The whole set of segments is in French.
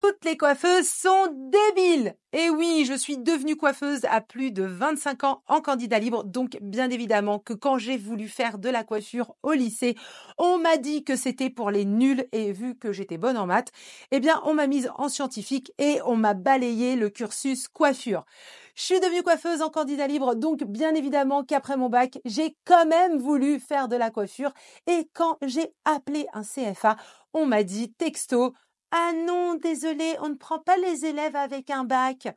Toutes les coiffeuses sont débiles. Et oui, je suis devenue coiffeuse à plus de 25 ans en candidat libre, donc bien évidemment que quand j'ai voulu faire de la coiffure au lycée, on m'a dit que c'était pour les nuls et vu que j'étais bonne en maths, eh bien on m'a mise en scientifique et on m'a balayé le cursus coiffure. Je suis devenue coiffeuse en candidat libre, donc bien évidemment qu'après mon bac, j'ai quand même voulu faire de la coiffure et quand j'ai appelé un CFA, on m'a dit texto: ah non, désolé, on ne prend pas les élèves avec un bac.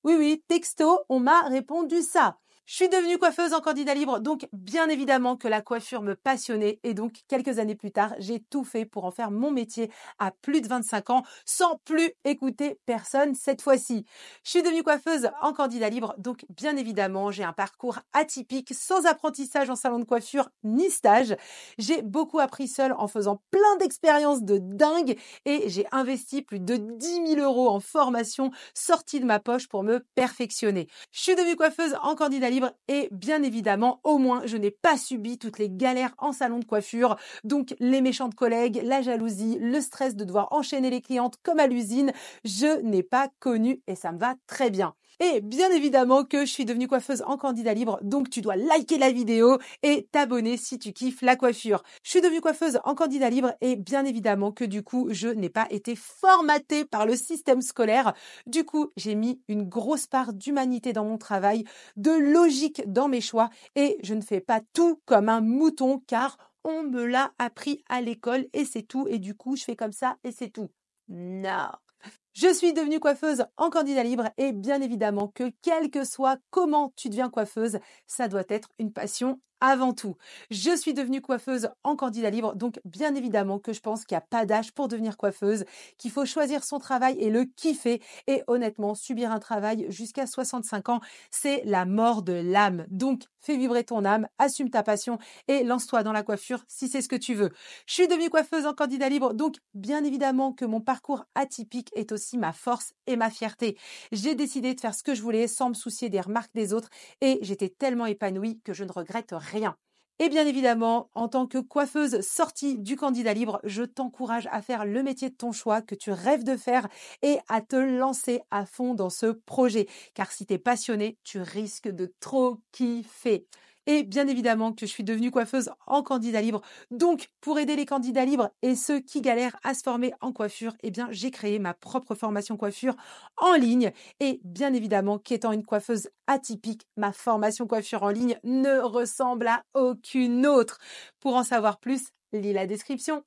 Oui, oui, texto, on m'a répondu ça. Je suis devenue coiffeuse en candidat libre, donc bien évidemment que la coiffure me passionnait et donc quelques années plus tard, j'ai tout fait pour en faire mon métier à plus de 25 ans sans plus écouter personne cette fois-ci. Je suis devenue coiffeuse en candidat libre, donc bien évidemment, j'ai un parcours atypique sans apprentissage en salon de coiffure ni stage. J'ai beaucoup appris seule en faisant plein d'expériences de dingue et j'ai investi plus de 10 000 € en formation sortie de ma poche pour me perfectionner. Je suis devenue coiffeuse en candidat libre et bien évidemment, au moins, je n'ai pas subi toutes les galères en salon de coiffure, donc les méchantes collègues, la jalousie, le stress de devoir enchaîner les clientes comme à l'usine, je n'ai pas connu et ça me va très bien. Et bien évidemment que je suis devenue coiffeuse en candidat libre, donc tu dois liker la vidéo et t'abonner si tu kiffes la coiffure. Je suis devenue coiffeuse en candidat libre et bien évidemment que du coup, je n'ai pas été formatée par le système scolaire. Du coup, j'ai mis une grosse part d'humanité dans mon travail, de logique dans mes choix et je ne fais pas tout comme un mouton car on me l'a appris à l'école et c'est tout et du coup, je fais comme ça et c'est tout. Non. Je suis devenue coiffeuse en candidat libre et bien évidemment que quel que soit comment tu deviens coiffeuse, ça doit être une passion avant tout. Je suis devenue coiffeuse en candidat libre, donc bien évidemment que je pense qu'il n'y a pas d'âge pour devenir coiffeuse, qu'il faut choisir son travail et le kiffer. Et honnêtement, subir un travail jusqu'à 65 ans, c'est la mort de l'âme. Donc, fais vibrer ton âme, assume ta passion et lance-toi dans la coiffure si c'est ce que tu veux. Je suis devenue coiffeuse en candidat libre, donc bien évidemment que mon parcours atypique est aussi ma force et ma fierté. J'ai décidé de faire ce que je voulais sans me soucier des remarques des autres et j'étais tellement épanouie que je ne regrette rien. Et bien évidemment, en tant que coiffeuse sortie du candidat libre, je t'encourage à faire le métier de ton choix que tu rêves de faire et à te lancer à fond dans ce projet. Car si tu es passionné, tu risques de trop kiffer. Et bien évidemment que je suis devenue coiffeuse en candidat libre. Donc, pour aider les candidats libres et ceux qui galèrent à se former en coiffure, eh bien, j'ai créé ma propre formation coiffure en ligne. Et bien évidemment qu'étant une coiffeuse atypique, ma formation coiffure en ligne ne ressemble à aucune autre. Pour en savoir plus, lis la description.